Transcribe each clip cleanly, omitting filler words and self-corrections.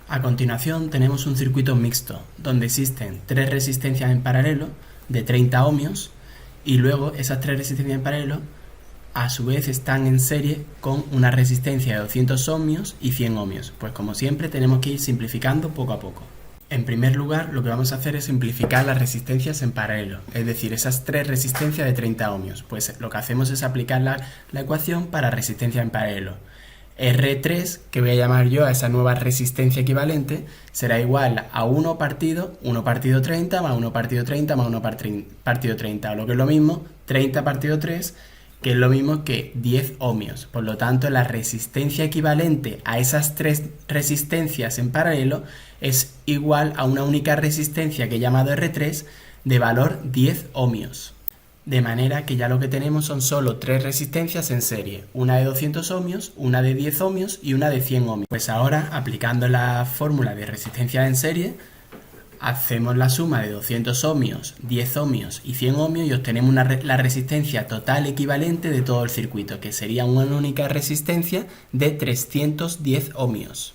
A continuación tenemos un circuito mixto, donde existen tres resistencias en paralelo de 30 ohmios y luego esas tres resistencias en paralelo a su vez están en serie con una resistencia de 200 ohmios y 100 ohmios. Pues como siempre tenemos que ir simplificando poco a poco. En primer lugar, lo que vamos a hacer es simplificar las resistencias en paralelo, es decir, esas tres resistencias de 30 ohmios. Pues lo que hacemos es aplicar la ecuación para resistencia en paralelo. R3, que voy a llamar yo a esa nueva resistencia equivalente, será igual a 1 partido 30 más 1 partido 30 más 1 partido 30, o lo que es lo mismo, 30 partido 3, que es lo mismo que 10 ohmios. Por lo tanto, la resistencia equivalente a esas tres resistencias en paralelo es igual a una única resistencia que he llamado R3 de valor 10 ohmios. De manera que ya lo que tenemos son solo tres resistencias en serie, una de 200 ohmios, una de 10 ohmios y una de 100 ohmios. Pues ahora, aplicando la fórmula de resistencia en serie, hacemos la suma de 200 ohmios, 10 ohmios y 100 ohmios y obtenemos la resistencia total equivalente de todo el circuito, que sería una única resistencia de 310 ohmios.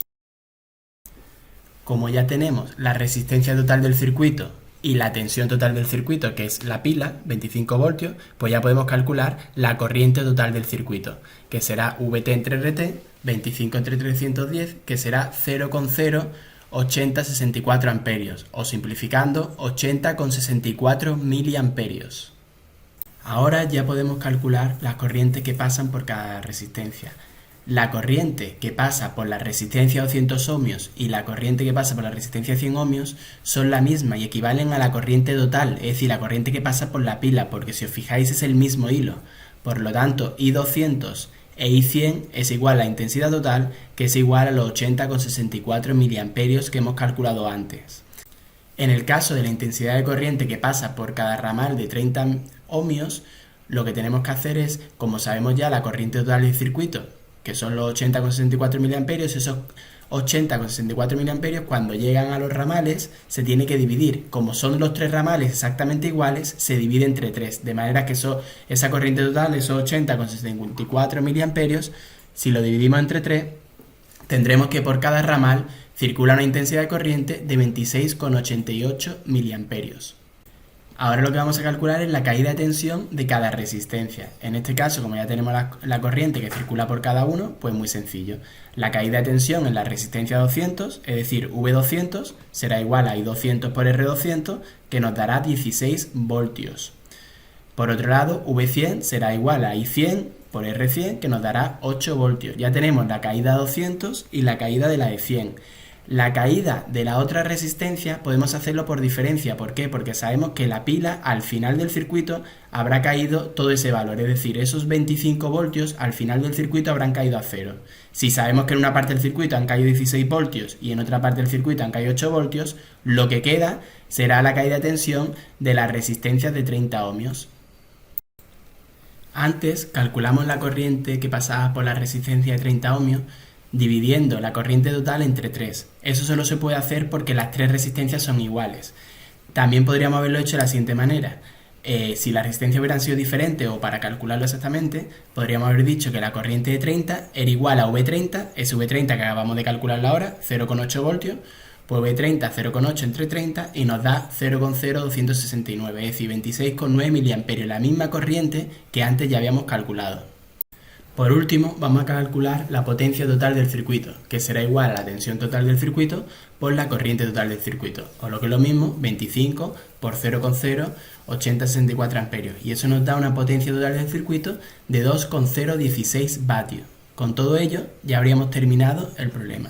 Como ya tenemos la resistencia total del circuito y la tensión total del circuito, que es la pila, 25 voltios, pues ya podemos calcular la corriente total del circuito, que será VT entre RT, 25 entre 310, que será 0,08064 amperios, o simplificando, 80,64 miliamperios. Ahora ya podemos calcular las corrientes que pasan por cada resistencia. La corriente que pasa por la resistencia 200 ohmios y la corriente que pasa por la resistencia 100 ohmios son la misma y equivalen a la corriente total, es decir, la corriente que pasa por la pila, porque si os fijáis es el mismo hilo. Por lo tanto, I200 e I100 es igual a la intensidad total, que es igual a los 80,64 miliamperios que hemos calculado antes. En el caso de la intensidad de corriente que pasa por cada ramal de 30 ohmios, lo que tenemos que hacer es, como sabemos ya la corriente total del circuito, que son los 80,64 miliamperios, esos 80,64 miliamperios cuando llegan a los ramales se tiene que dividir. Como son los tres ramales exactamente iguales, se divide entre 3, de manera que esa corriente total, esos 80,64 miliamperios, si lo dividimos entre 3, tendremos que por cada ramal circula una intensidad de corriente de 26,88 miliamperios. Ahora lo que vamos a calcular es la caída de tensión de cada resistencia. En este caso, como ya tenemos la corriente que circula por cada uno, pues muy sencillo. La caída de tensión en la resistencia 200, es decir, V200, será igual a I200 por R200, que nos dará 16 voltios. Por otro lado, V100 será igual a I100 por R100, que nos dará 8 voltios. Ya tenemos la caída de 200 y la caída de la de 100. La caída de la otra resistencia podemos hacerlo por diferencia. ¿Por qué? Porque sabemos que la pila al final del circuito habrá caído todo ese valor, es decir, esos 25 voltios al final del circuito habrán caído a 0. Si sabemos que en una parte del circuito han caído 16 voltios y en otra parte del circuito han caído 8 voltios, lo que queda será la caída de tensión de las resistencias de 30 ohmios. Antes calculamos la corriente que pasaba por la resistencia de 30 ohmios dividiendo la corriente total entre 3. Eso solo se puede hacer porque las tres resistencias son iguales. También podríamos haberlo hecho de la siguiente manera. Si las resistencias hubieran sido diferentes o para calcularlo exactamente, podríamos haber dicho que la corriente de 30 era igual a V30, ese V30 que acabamos de calcular ahora, 0,8 voltios, pues V30 0,8 entre 30 y nos da 0,0269, es decir, 26,9 miliamperios, la misma corriente que antes ya habíamos calculado. Por último, vamos a calcular la potencia total del circuito, que será igual a la tensión total del circuito por la corriente total del circuito, o lo que es lo mismo, 25 por 0,08064 amperios, y eso nos da una potencia total del circuito de 2,016 vatios. Con todo ello, ya habríamos terminado el problema.